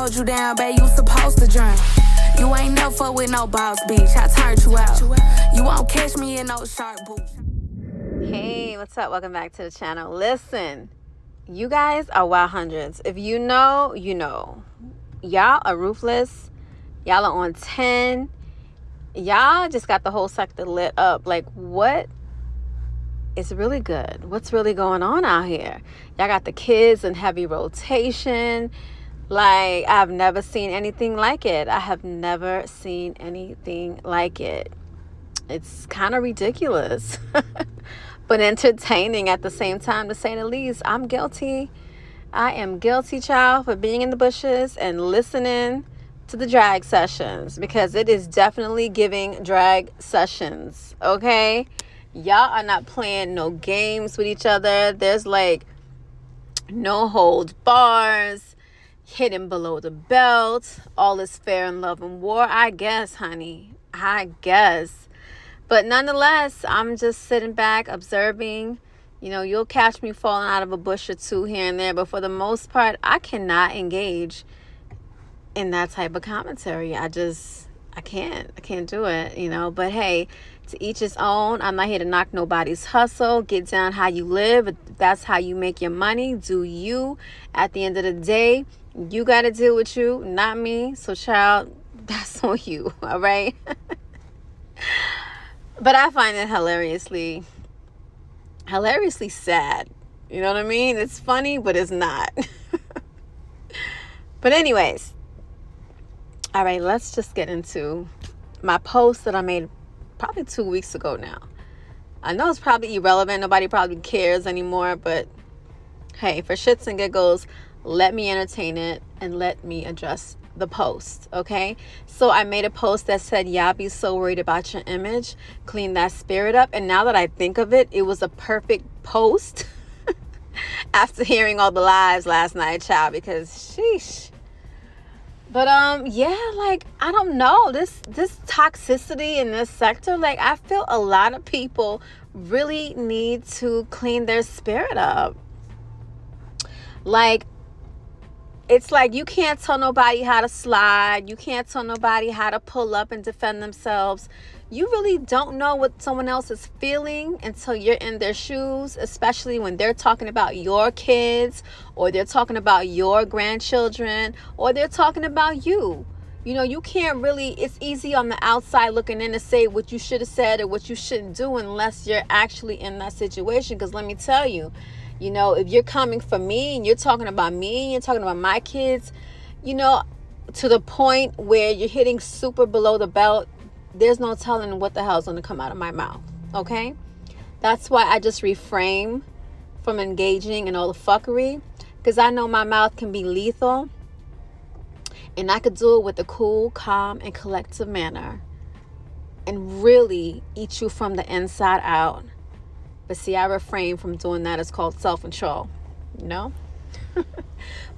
hold you down, babe, you supposed to drink. You ain't never fuck with no boss bitch, I turned you out. You won't catch me in no shark boots. Hey, what's up? Welcome back to the channel. Listen, you guys are wild hundreds. If you know, you know. Y'all are ruthless. Y'all are on 10. Y'all just got the whole sector lit up. Like, what is really good? What's really going on out here? Y'all got the kids in heavy rotation. Like, I've never seen anything like it. I have never seen anything like it. It's kind of ridiculous, but entertaining at the same time, to say the least. I'm guilty. I am guilty, child, for being in the bushes and listening to the drag sessions, because it is definitely giving drag sessions, okay? Y'all are not playing no games with each other. There's like no holds bars, hidden below the belt. All is fair in love and war, I guess, honey. I guess. But nonetheless, I'm just sitting back, observing. You know, you'll catch me falling out of a bush or two here and there, but for the most part, I cannot engage in that type of commentary. I can't do it, you know. But hey, to each his own. I'm not here to knock nobody's hustle. Get down how you live. If that's how you make your money, do you. At the end of the day, you got to deal with you, not me. So, child, that's on you, all right? But I find it hilariously sad. You know what I mean? It's funny, but it's not. But anyways, all right, let's just get into my post that I made probably 2 weeks ago now. I know it's probably irrelevant. Nobody probably cares anymore. But hey, for shits and giggles, let me entertain it and let me address the post, okay? So I made a post that said, y'all be so worried about your image, clean that spirit up. And now that I think of it, it was a perfect post after hearing all the lies last night, child, because sheesh. But yeah, like, I don't know, this toxicity in this sector, like, I feel a lot of people really need to clean their spirit up. Like, it's like you can't tell nobody how to slide. You can't tell nobody how to pull up and defend themselves. You really don't know what someone else is feeling until you're in their shoes, especially when they're talking about your kids, or they're talking about your grandchildren, or they're talking about you. You know, you can't really, it's easy on the outside looking in to say what you should have said or what you shouldn't do unless you're actually in that situation. Because let me tell you, you know, if you're coming for me and you're talking about me, you're talking about my kids, you know, to the point where you're hitting super below the belt, there's no telling what the hell's going to come out of my mouth, okay? That's why I just refrain from engaging in all the fuckery, because I know my mouth can be lethal, and I could do it with a cool, calm, and collective manner and really eat you from the inside out. But see, I refrain from doing that. It's called self-control, you know?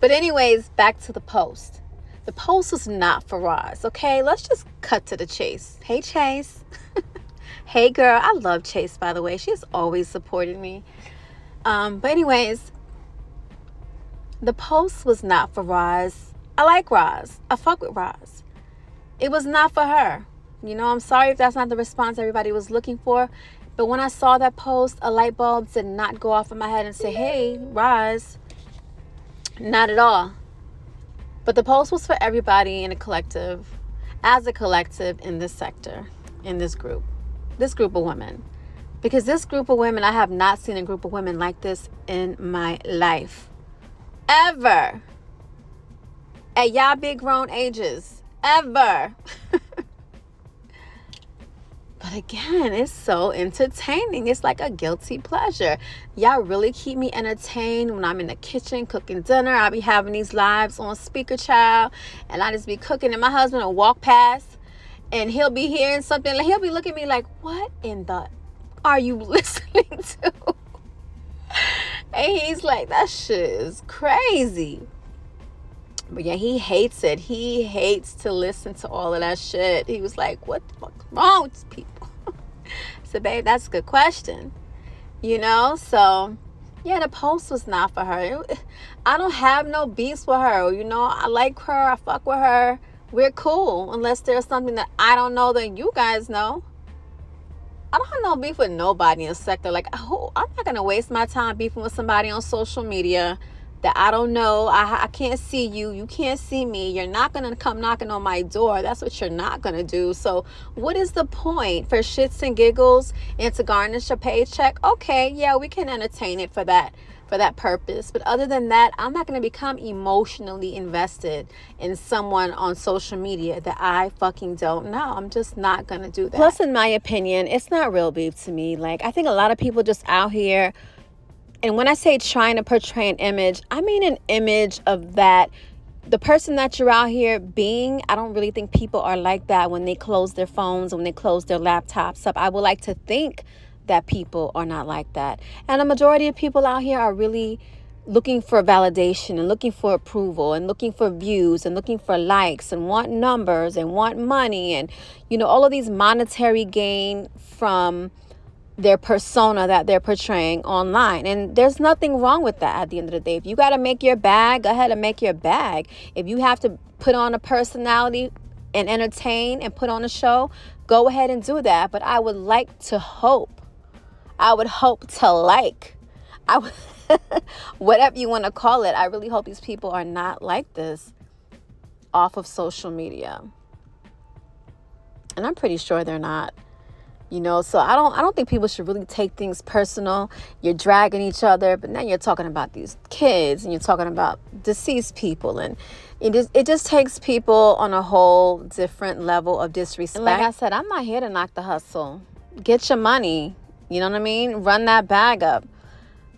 But anyways, back to the post. The post was not for Roz, okay? Let's just cut to the chase. Hey, Chase. Hey, girl. I love Chase, by the way. She's always supported me. But anyways, the post was not for Roz. I like Roz. I fuck with Roz. It was not for her. You know, I'm sorry if that's not the response everybody was looking for. But when I saw that post, a light bulb did not go off in my head and say, hey, Roz. Not at all. But the post was for everybody in a collective, as a collective in this sector, in this group of women. Because this group of women, I have not seen a group of women like this in my life. Ever. At y'all big grown ages. Ever. But again, it's so entertaining. It's like a guilty pleasure. Y'all really keep me entertained when I'm in the kitchen cooking dinner. I'll be having these lives on speaker, child, and I just be cooking, and my husband will walk past and he'll be hearing something. He'll be looking at me like, what in the are you listening to? And he's like, that shit is crazy. But yeah, he hates it. He hates to listen to all of that shit. He was like, what the fuck's wrong with these people? So, babe, that's a good question. You know, so Yeah, the post was not for her. I don't have no beefs with her. You know, I like her. I fuck with her. We're cool. Unless there's something that I don't know that you guys know. I don't have no beef with nobody in the sector. Like, I'm not going to waste my time beefing with somebody on social media that I don't know. I can't see you. You can't see me. You're not going to come knocking on my door. That's what you're not going to do. So what is the point? For shits and giggles and to garnish a paycheck? Okay, yeah, we can entertain it for that purpose. But other than that, I'm not going to become emotionally invested in someone on social media that I fucking don't know. I'm just not going to do that. Plus, in my opinion, it's not real beef to me. Like, I think a lot of people just out here, and when I say trying to portray an image, I mean an image of that. The person that you're out here being, I don't really think people are like that when they close their phones, when they close their laptops up. I would like to think that people are not like that. And a majority of people out here are really looking for validation and looking for approval and looking for views and looking for likes and want numbers and want money and, you know, all of these monetary gain from their persona that they're portraying online. And there's nothing wrong with that at the end of the day. If you got to make your bag, go ahead and make your bag. If you have to put on a personality and entertain and put on a show, go ahead and do that. But I would like to hope, I would hope to like, whatever you want to call it, I really hope these people are not like this off of social media. And I'm pretty sure they're not. You know, so I don't think people should really take things personal. You're dragging each other, but now you're talking about these kids and you're talking about deceased people, and it just takes people on a whole different level of disrespect. And like I said, I'm not here to knock the hustle. Get your money. You know what I mean? Run that bag up.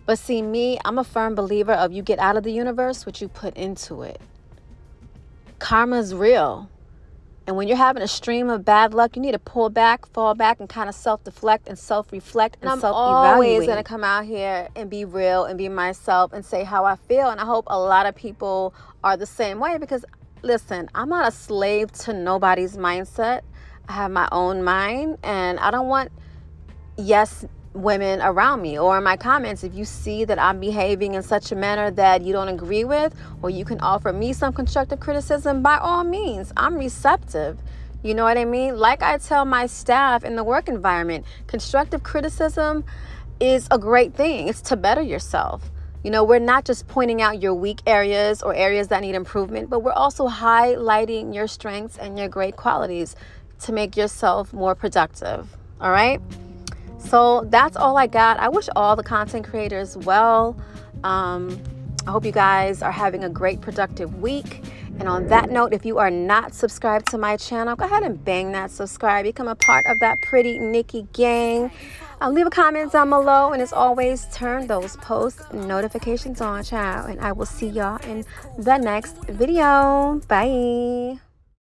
But see, me, I'm a firm believer of you get out of the universe what you put into it. Karma's real. And when you're having a stream of bad luck, you need to pull back, fall back, and kind of self-deflect and self-reflect and self-evaluate. I'm always going to come out here and be real and be myself and say how I feel. And I hope a lot of people are the same way because, listen, I'm not a slave to nobody's mindset. I have my own mind, and I don't want yes women around me or in my comments. If you see that I'm behaving in such a manner that you don't agree with, or you can offer me some constructive criticism, by all means, I'm receptive. You know what I mean? Like I tell my staff in the work environment, constructive criticism is a great thing. It's to better yourself. You know, we're not just pointing out your weak areas or areas that need improvement, but we're also highlighting your strengths and your great qualities to make yourself more productive. All right? So that's all I got. I wish all the content creators well. I hope you guys are having a great, productive week. And on that note, if you are not subscribed to my channel, go ahead and bang that subscribe. Become a part of that pretty Nikki gang. Leave a comment down below. And as always, turn those post notifications on, child. And I will see y'all in the next video. Bye.